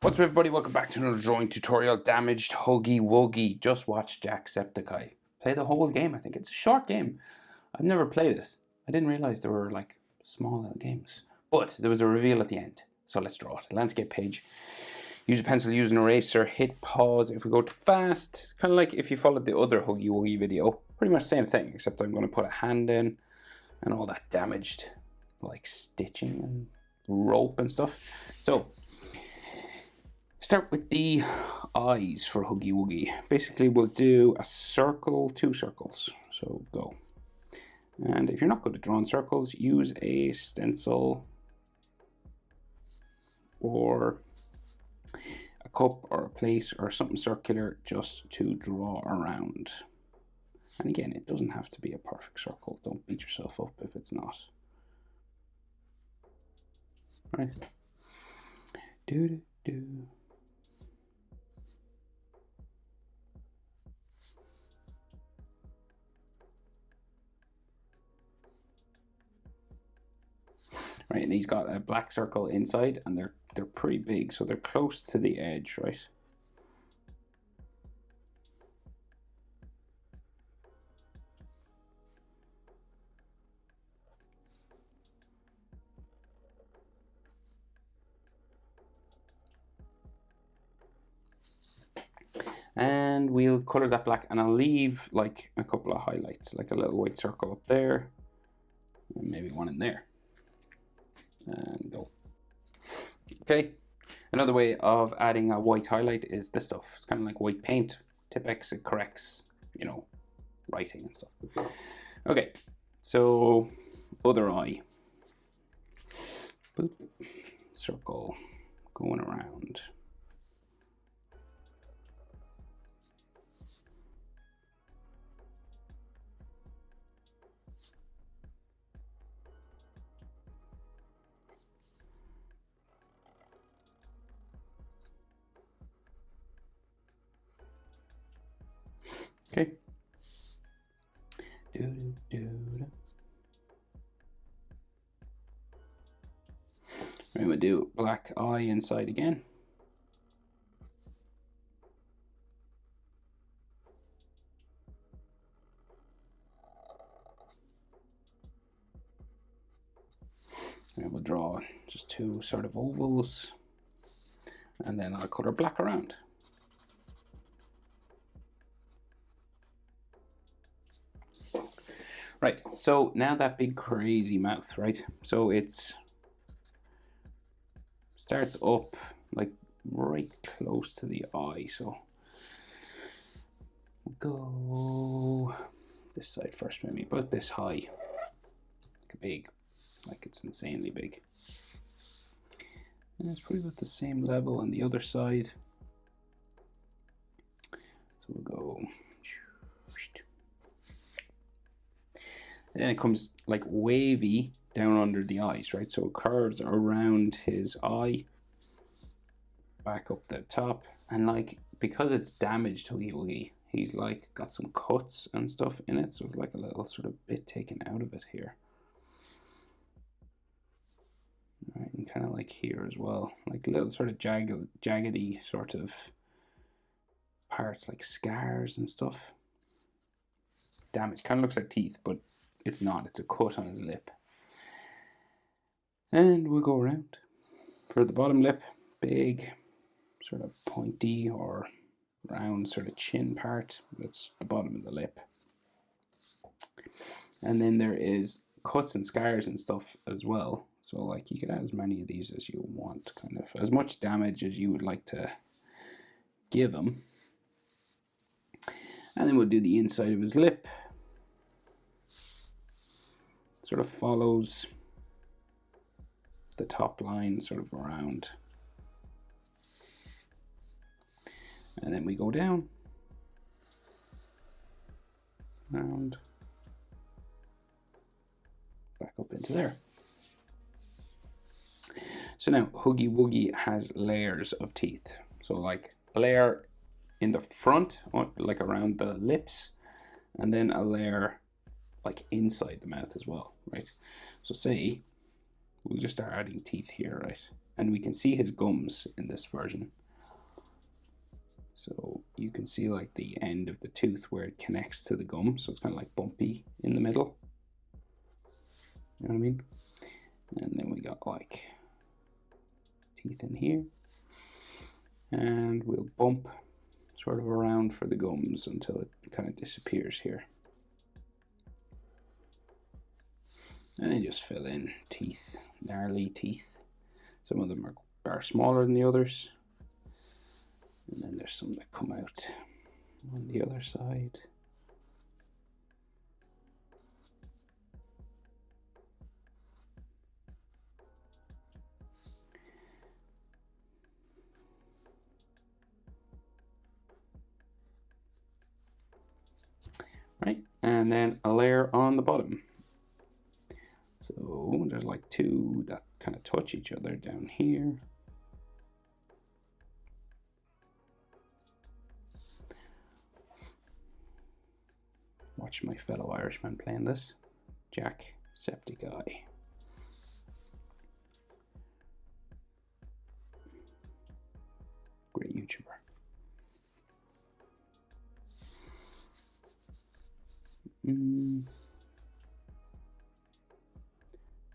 What's up everybody, welcome back to another drawing tutorial. Damaged Huggy Wuggy. Just watched Jacksepticeye play the whole game. I think it's a short game. I've never played it. I didn't realize there were like small little games. But there was a reveal at the end. So let's draw it. Landscape page. Use a pencil, use an eraser, hit pause. If we go too fast, kind of like if you followed the other Huggy Wuggy video. Pretty much the same thing, except I'm going to put a hand in and all that damaged like stitching and rope and stuff. So start with the eyes for Huggy Wuggy. Basically, we'll do a circle, 2 circles. So go. And if you're not good at drawing circles, use a stencil or a cup or a plate or something circular just to draw around. And again, it doesn't have to be a perfect circle. Don't beat yourself up if it's not. Right. Do. Right, and he's got a black circle inside, and they're pretty big, so they're close to the edge, right? And we'll color that black, and I'll leave like a couple of highlights, like a little white circle up there, and maybe one in there. And go. Okay, another way of adding a white highlight is this stuff. It's kind of like white paint. Tipp-Ex, it corrects, you know, writing and stuff. Okay, so other eye. Boop. Circle going around. Okay. And we'll do black eye inside again. And we'll draw just 2 sort of ovals, and then I'll color black around. Right, so now that big crazy mouth, right? So it's starts up like right close to the eye, so we'll go this side first, maybe about this high, like big, like it's insanely big. And it's probably about the same level on the other side. So we'll go. And then it comes like wavy down under the eyes, right? So it curves around his eye, back up the top, and like because it's damaged Huggy Wuggy, he's like got some cuts and stuff in it, so it's like a little sort of bit taken out of it here. Right, and kind of like here as well, like little sort of jaggedy sort of parts, like scars and stuff. Damage, kind of looks like teeth, but it's not, it's a cut on his lip. And we'll go around for the bottom lip, big, sort of pointy or round sort of chin part. That's the bottom of the lip. And then there is cuts and scars and stuff as well. So like you could add as many of these as you want, kind of as much damage as you would like to give him. And then we'll do the inside of his lip. Sort of follows the top line sort of around. And then we go down, round, back up into there. So now Huggy Wuggy has layers of teeth. So like a layer in the front, like around the lips, and then a layer like inside the mouth as well, right? So say we'll just start adding teeth here, right? and we can see his gums in this version. So you can see like the end of the tooth where it connects to the gum, so it's kind of like bumpy in the middle. You know what I mean? And then we got like teeth in here, and we'll bump sort of around for the gums until it kind of disappears here. And then just fill in teeth, gnarly teeth. Some of them are smaller than the others. And then there's some that come out on the other side. Right, and then a layer on the bottom. So there's like two that kind of touch each other down here. Watch my fellow Irishman playing this. Jacksepticeye. Great YouTuber.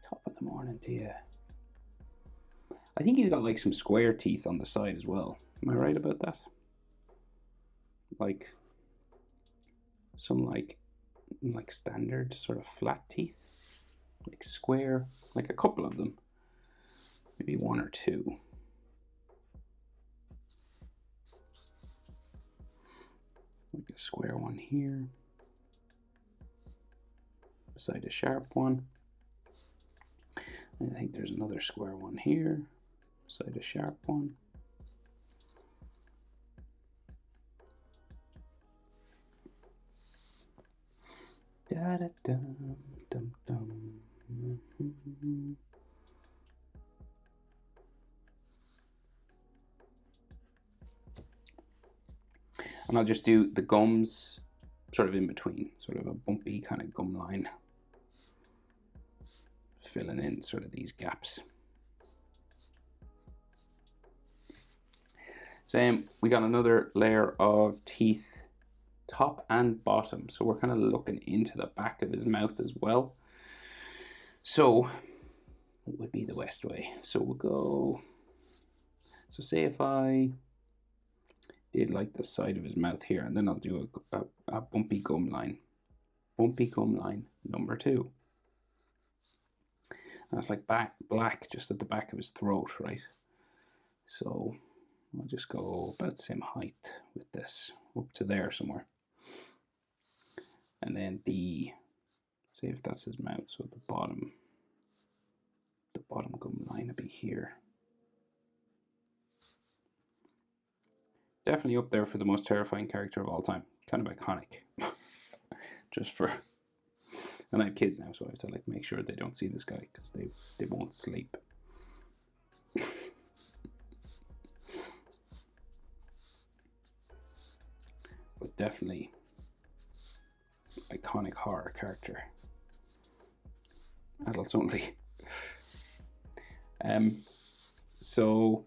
Top of the morning to you. I think he's got like some square teeth on the side as well. Am I right about that? Like some like standard sort of flat teeth, like square, like a couple of them, maybe one or two. Like a square one here beside a sharp one. And I think there's another square one here beside a sharp one. Da da dum dum dum. And I'll just do the gums sort of in between, sort of a bumpy kind of gum line, filling in sort of these gaps. So we got another layer of teeth, top and bottom, so we're kind of looking into the back of his mouth as well. So what would be the best way? So we'll go, so say if I did like the side of his mouth here, and then I'll do a bumpy gum line. Bumpy gum line number 2. That's like black just at the back of his throat, right? So I'll just go about the same height with this, up to there somewhere. And then say if that's his mouth, so the bottom gum line will be here. Definitely up there for the most terrifying character of all time. Kind of iconic. Just for, and I have kids now, so I have to like make sure they don't see this guy because they won't sleep. But definitely iconic horror character. Adults only. So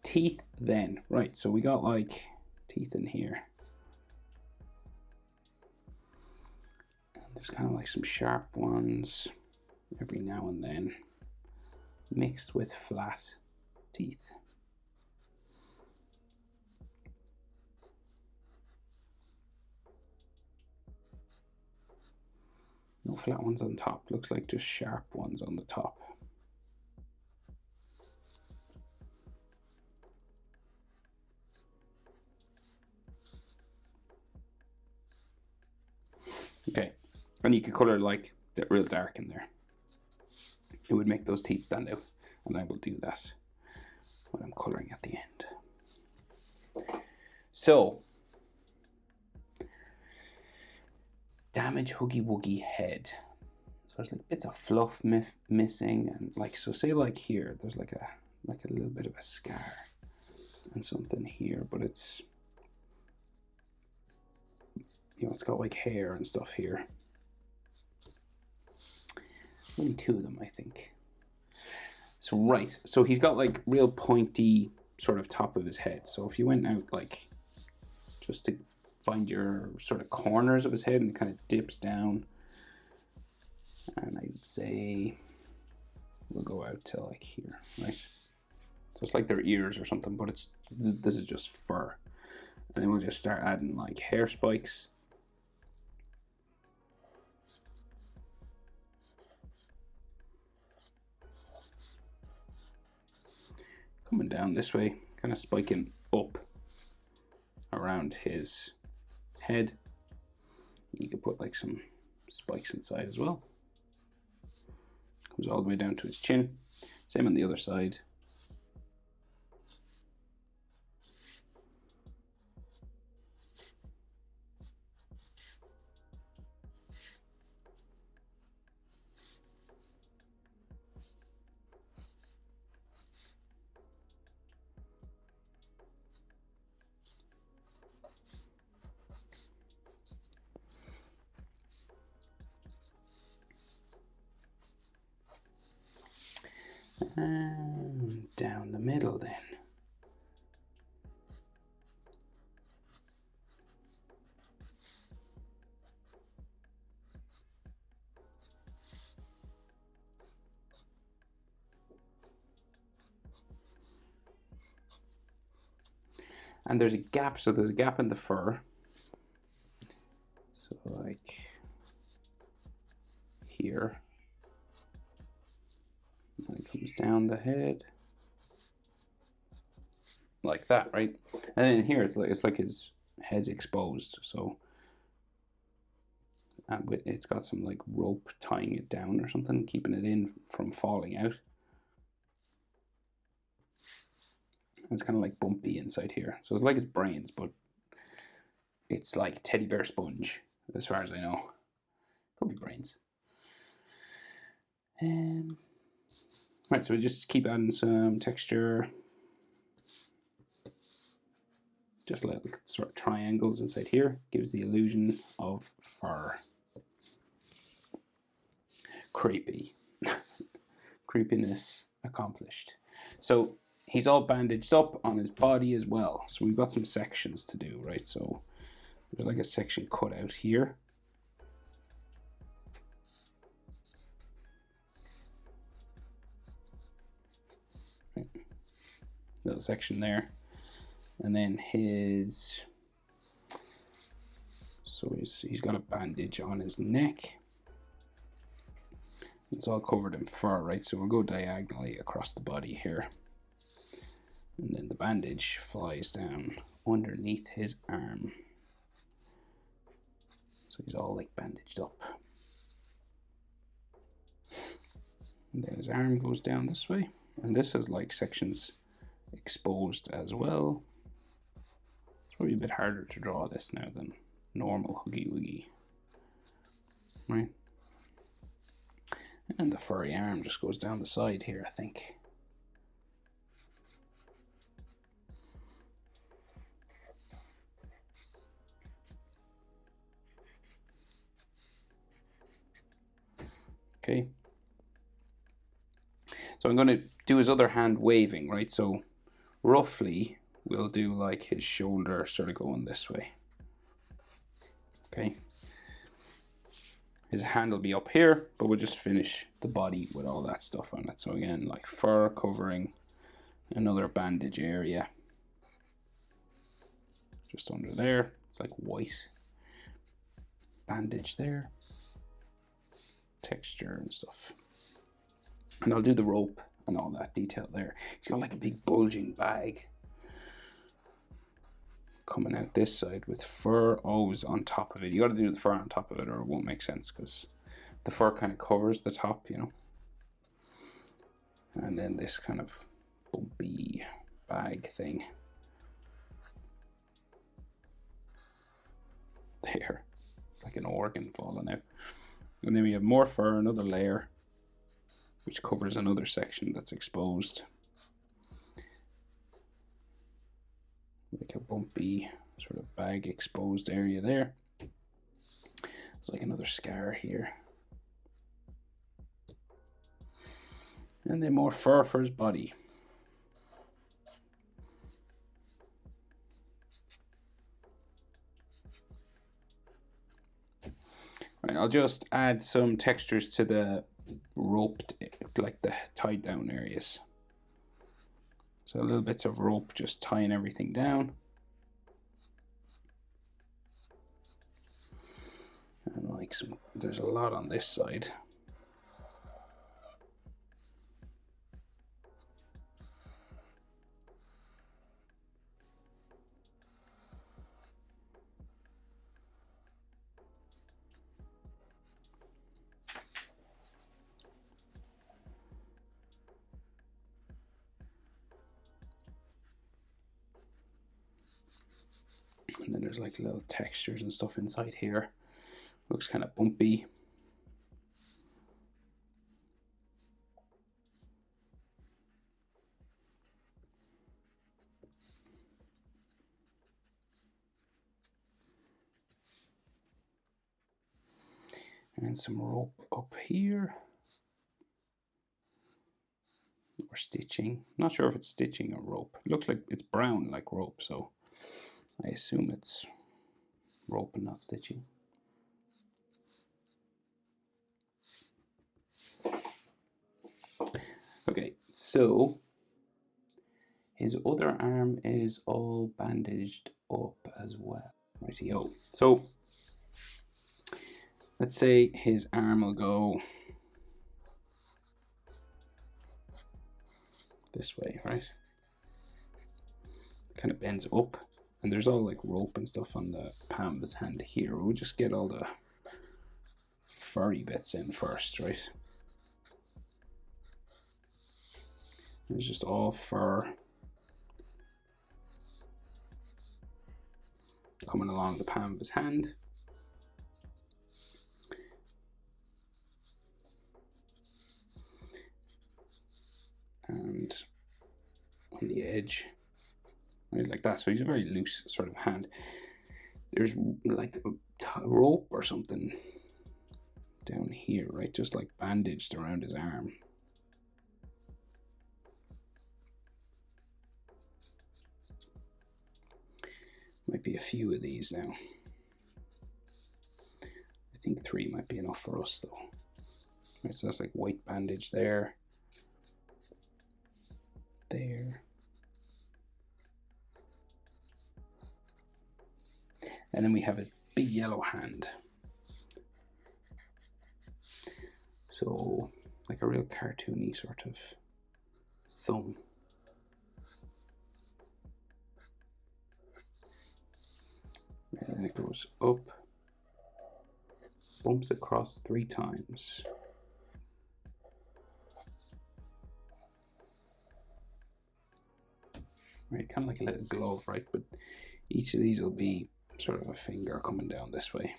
teeth then, right, so we got like teeth in here. And there's kind of like some sharp ones every now and then, mixed with flat teeth. No flat ones on top, looks like just sharp ones on the top. Okay, and you could color like real dark in there. It would make those teeth stand out, and I will do that when I'm coloring at the end. So, damage Huggy Wuggy head. So there's like bits of fluff missing, and like, so say like here, there's like a little bit of a scar and something here, but it's, you know, it's got like hair and stuff here. Only 2 of them, I think. So right, so he's got like real pointy sort of top of his head. So if you went out like just to find your sort of corners of his head, and it kind of dips down, and I'd say we'll go out to like here, right? So it's like their ears or something, but this is just fur. And then we'll just start adding like hair spikes. Coming down this way, kind of spiking up around his head. You could put like some spikes inside as well. Comes all the way down to his chin. Same on the other side. And down the middle then. And there's a gap, so there's a gap in the fur. So like here. And it comes down the head. Like that, right? And then here it's like his head's exposed, so it's got some like rope tying it down or something, keeping it in from falling out. It's kind of like bumpy inside here, so it's like his brains, but it's like teddy bear sponge, as far as I know. Could be brains. Right, so we just keep adding some texture. Just little sort of triangles inside here. Gives the illusion of fur. Creepy. Creepiness accomplished. So he's all bandaged up on his body as well. So we've got some sections to do, right? So there's like a section cut out here. Right. Little section there. And then so he's got a bandage on his neck. It's all covered in fur, right? So we'll go diagonally across the body here. And then the bandage flies down underneath his arm. So he's all like bandaged up. And then his arm goes down this way. And this has like sections exposed as well. It's probably a bit harder to draw this now than normal Huggy Wuggy. Right? And the furry arm just goes down the side here, I think. Okay. So I'm going to do his other hand waving, right? So roughly we'll do like his shoulder sort of going this way. Okay. His hand will be up here, but we'll just finish the body with all that stuff on it. So again, like fur covering another bandage area. Just under there. It's like white. Bandage there. Texture and stuff. And I'll do the rope and all that detail there. He's got like a big bulging bag coming out this side with fur always on top of it. You got to do the fur on top of it or it won't make sense because the fur kind of covers the top, you know. And then this kind of bumpy bag thing. There. It's like an organ falling out. And then we have more fur, another layer, which covers another section that's exposed. Like a bumpy sort of bag exposed area there. It's like another scar here. And then more fur for his body. Right, I'll just add some textures to the roped, like the tied down areas. So little bits of rope just tying everything down. And like there's a lot on this side. And then there's like little textures and stuff inside here. Looks kind of bumpy. And some rope up here. Or stitching. Not sure if it's stitching or rope. It looks like it's brown like rope, so I assume it's rope and not stitching. Okay, so his other arm is all bandaged up as well. Rightio. So let's say his arm will go this way, right? Kind of bends up, and there's all like rope and stuff on the palm of his hand here. We'll just get all the furry bits in first, right? It's just all fur coming along the palm of his hand. And on the edge, right, like that. So he's a very loose sort of hand. There's like a rope or something down here, right? Just like bandaged around his arm. Might be a few of these now. I think 3 might be enough for us though. Right, so that's like white bandage there. There. And then we have his big yellow hand. So like a real cartoony sort of thumb. And then it goes up, bumps across 3 times. Right, kind of like a little glove, right? But each of these will be sort of a finger coming down this way.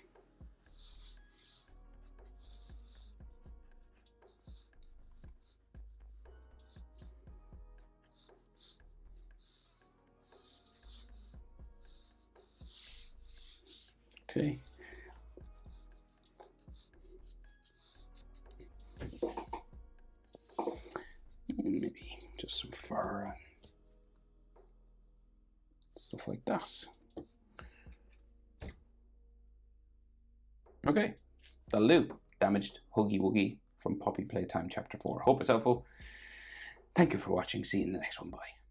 Okay. And maybe just some fur and stuff like that. Okay, that'll do. Damaged Huggy Wuggy from Poppy Playtime Chapter 4. Hope it's helpful. Thank you for watching. See you in the next one. Bye.